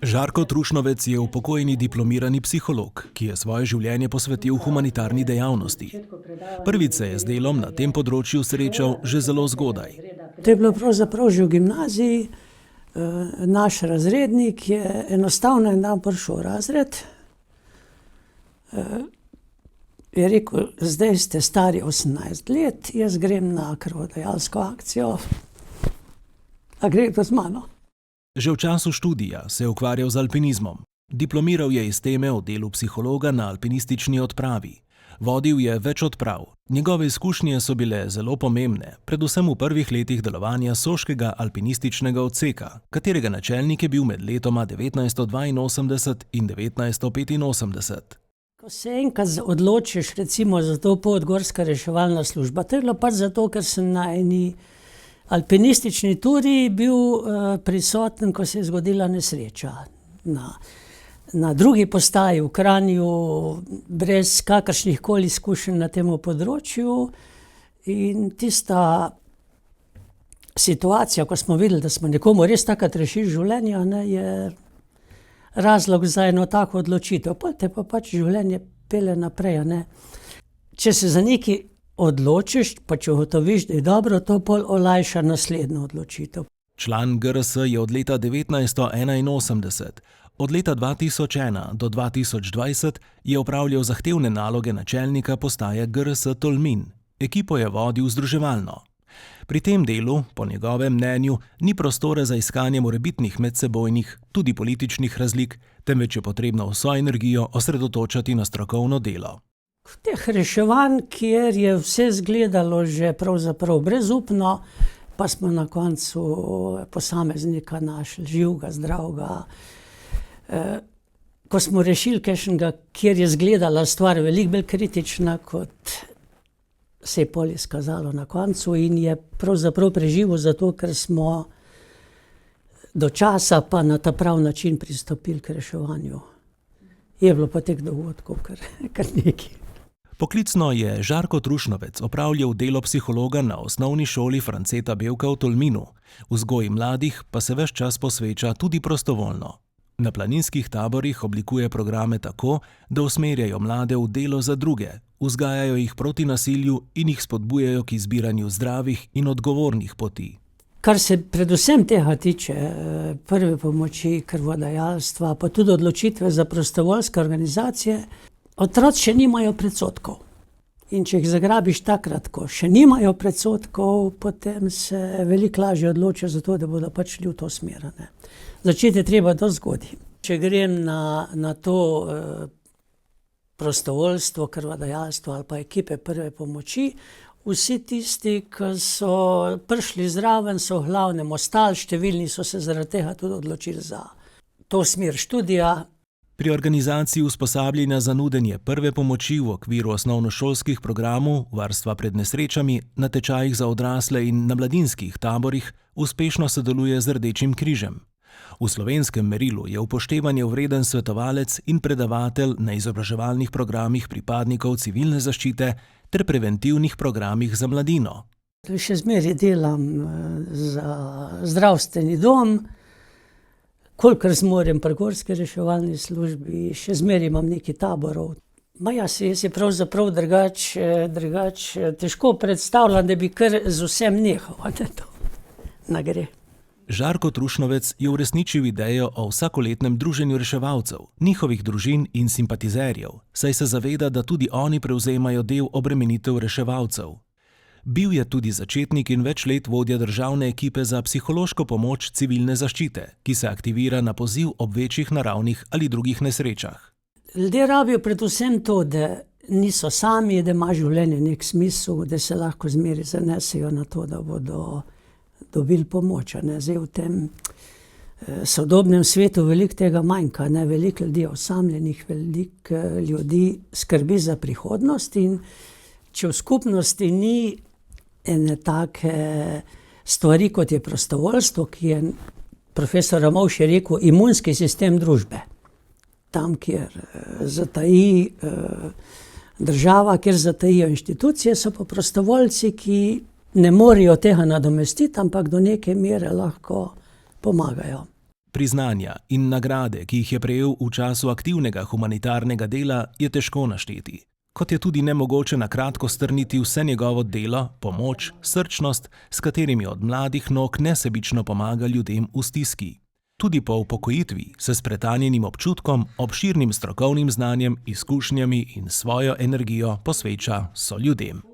Žarko Trušnovec je upokojeni diplomirani psiholog, ki je svoje življenje posvetil humanitarni dejavnosti. Prvič se je z delom na tem področju srečal že zelo zgodaj. To je bilo pravzaprav že v gimnaziji. Naš razrednik je enostavno en dan prišel v razred. Je rekel, zdaj ste stari 18 let, jaz grem na krvodajalsko akcijo. A greste z mano? Že v času študija se je ukvarjal z alpinizmom. Diplomiral je iz teme o delu psihologa na alpinistični odpravi. Vodil je več odprav. Njegove izkušnje so bile zelo pomembne, predvsem v prvih letih delovanja Soškega alpinističnega odseka, katerega načelnik je bil med letoma 1982 in 1985. Ko se enkrat odločiš recimo za to pot gorska reševalna služba, to je bilo pač zato, ker sem na eni alpinistični turi bil prisoten, ko se je zgodila nesreča. Na drugi postaji v Kranju, brez kakršnih koli izkušenj na tem področju. In tista situacija, ko smo videli, da smo nekomu res takrat rešili življenje, je razlog za eno tako odločitev. Potem te pa pač življenje pelje naprej. Če se za nekaj odločiš, pa če ugotoviš, da je dobro, to pol olajša naslednjo odločitev. Član GRS je od leta 1981. Od leta 2001 do 2020 je opravljal zahtevne naloge načelnika postaje GRS Tolmin. Ekipo je vodil združevalno. Pri tem delu, po njegovem mnenju, ni prostora za iskanje morebitnih medsebojnih, tudi političnih razlik, temveč je potrebno vso energijo osredotočati na strokovno delo. V teh reševanj, kjer je vse izgledalo že pravzaprav brezupno, pa smo na koncu posameznika našli živega, zdravega. Ko smo rešili kakšnega, kjer je izgledala stvar veliko bolj kritična, kot se je pol izkazalo na koncu, in je pravzaprav preživel zato, ker smo do časa pa na ta prav način pristopili k reševanju. Je bilo pa teh dogodkov kar nekaj. Poklicno je Žarko Trušnovec opravljal delo psihologa na osnovni šoli Franceta Bevka v Tolminu. Vzgoji mladih pa se ves čas posveča tudi prostovoljno. Na planinskih taborih oblikuje programe tako, da usmerjajo mlade v delo za druge, vzgajajo jih proti nasilju in jih spodbujajo k izbiranju zdravih in odgovornih poti. Kar se predvsem tega tiče, prve pomoči, krvodajalstva, pa tudi odločitve za prostovoljske organizacije, otroci še nimajo predsodkov. In če jih zagrabiš takrat, ko še nimajo predsodkov, potem se veliko lažje odločijo za to, da bodo pač šli v to smer. Začeti je treba dosti zgodaj. Če grem na to prostovoljstvo, krvodajalstvo ali pa ekipe prve pomoči, vsi tisti, ki so prišli zraven, so v glavnem ostali, številni so se zaradi tega tudi odločili za to smer študija. Pri organizaciji usposabljanja za nudenje prve pomoči v okviru osnovnošolskih programov, varstva pred nesrečami, na tečajih za odrasle in na mladinskih taborih uspešno sodeluje z Rdečim križem. V slovenskem merilu je upoštevanje vreden svetovalec in predavatelj na izobraževalnih programih pripadnikov civilne zaščite ter preventivnih programih za mladino. Še zmeraj delam za zdravstveni dom, kolikor zmorem pri gorski reševalni službi, še zmeraj imam nekaj taborov. Jaz si pravzaprav drugače težko predstavljam, da bi kar z vsem nehal, to ne gre. Žarko Trušnovec je uresničil idejo o vsakoletnem druženju reševalcev, njihovih družin in simpatizerjev, saj se zaveda, da tudi oni prevzemajo del obremenitev reševalcev. Bil je tudi začetnik in več let vodja državne ekipe za psihološko pomoč civilne zaščite, ki se aktivira na poziv ob večjih naravnih ali drugih nesrečah. Ljudje rabijo predvsem to, da niso sami, da ima življenje nek smisel, da se lahko zmeraj zanesejo na to, da bodo dobili pomoč. Zdaj v tem sodobnem svetu veliko tega manjka, veliko ljudi je osamljenih, veliko ljudi skrbi za prihodnost, in če v skupnosti ni ene take stvari, kot je prostovoljstvo, ki je profesor Ramovš je rekel, imunski sistem družbe. Tam, kjer zataji država, kjer zatajijo inštitucije, so pa prostovoljci, ki ne morejo tega nadomestiti, ampak do neke mere lahko pomagajo. Priznanja in nagrade, ki jih je prejel v času aktivnega humanitarnega dela, je težko našteti. Kot je tudi nemogoče na kratko strniti vse njegovo delo, pomoč, srčnost, s katerimi od mladih nog nesebično pomaga ljudem v stiski. Tudi po upokojitvi se s pretanjenim občutkom, obširnim strokovnim znanjem, izkušnjami in svojo energijo posveča soljudem.